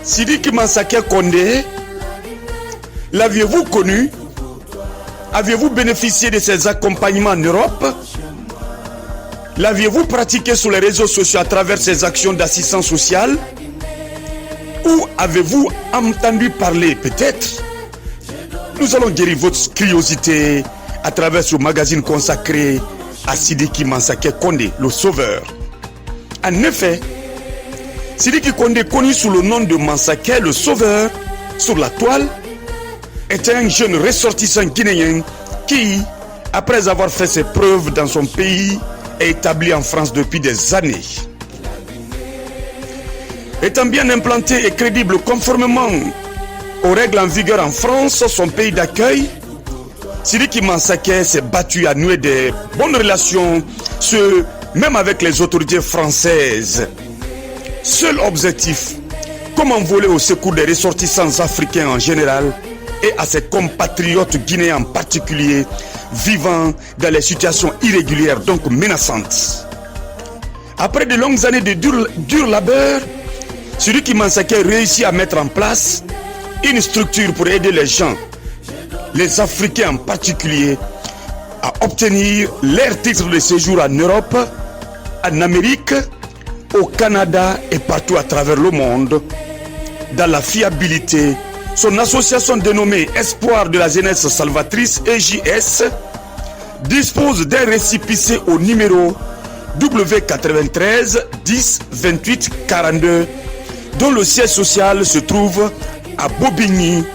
Sidiki Mansaké Kondé, l'aviez-vous connu? Aviez-vous bénéficié de ses accompagnements en Europe? L'aviez-vous pratiqué sur les réseaux sociaux à travers ses actions d'assistance sociale? Ou avez-vous entendu parler peut-être? Nous allons guérir votre curiosité à travers ce magazine consacré à Sidiki Mansaké Kondé, le sauveur. En effet, Sidiki Kondé, connu sous le nom de Mansaké, le sauveur, sur la toile, est un jeune ressortissant guinéen qui, après avoir fait ses preuves dans son pays, est établi en France depuis des années. Étant bien implanté et crédible conformément aux règles en vigueur en France, son pays d'accueil, Sidiki Mansaké s'est battu à nouer des bonnes relations, même avec les autorités françaises. Seul objectif, comment voler au secours des ressortissants africains en général et à ses compatriotes guinéens en particulier, vivant dans les situations irrégulières, donc menaçantes. Après de longues années de dur labeur, Sidiki Mansaké réussit à mettre en place une structure pour aider les gens, les Africains en particulier, à obtenir leur titre de séjour en Europe, en Amérique, au Canada et partout à travers le monde. Dans la fiabilité, son association dénommée Espoir de la jeunesse salvatrice, EJS, dispose d'un récépissé au numéro W93 10 28 42, dont le siège social se trouve à Bobigny,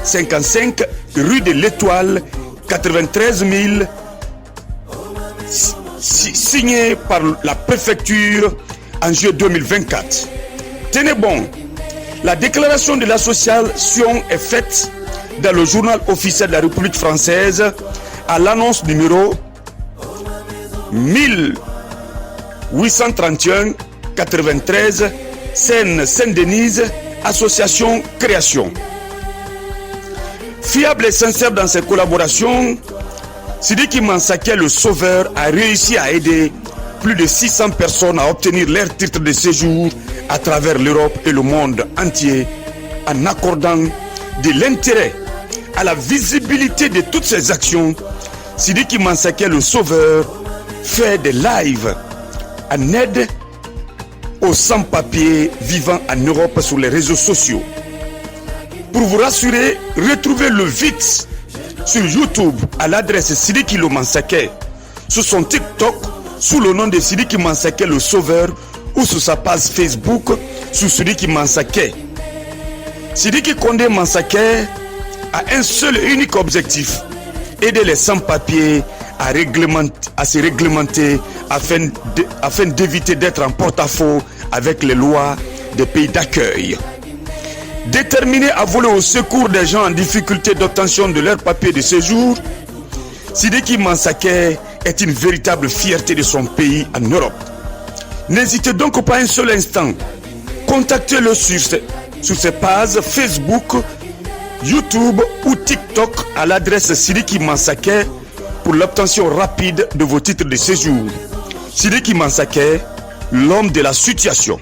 55 rue de l'Étoile, 93 000, signé par la préfecture en juillet 2024. Tenez bon, la déclaration de l'association est faite dans le journal officiel de la République française à l'annonce numéro 1831 93 Seine-Saint-Denise, association création. Fiable et sincère dans ses collaborations, Sidiki Mansaké, le sauveur, a réussi à aider plus de 600 personnes à obtenir leur titre de séjour à travers l'Europe et le monde entier, en accordant de l'intérêt à la visibilité de toutes ces actions. Sidiki Mansaké, le sauveur, fait des lives en aide aux sans-papiers vivant en Europe sur les réseaux sociaux. Pour vous rassurer, retrouvez-le vite sur YouTube à l'adresse Sidiki Mansaké, sur son TikTok sous le nom de Sidiki Mansaké le sauveur, ou sur sa page Facebook sous Sidiki Mansaké. Sidiki Kondé Mansaké a un seul et unique objectif: aider les sans-papiers à se réglementer afin d'éviter d'être en porte-à-faux avec les lois des pays d'accueil. Déterminé à voler au secours des gens en difficulté d'obtention de leur papier de séjour, Sidiki Mansaké est une véritable fierté de son pays en Europe. N'hésitez donc pas un seul instant. Contactez-le sur ses pages Facebook, YouTube ou TikTok à l'adresse Sidiki Mansaké pour l'obtention rapide de vos titres de séjour. Sidiki Mansaké, l'homme de la situation.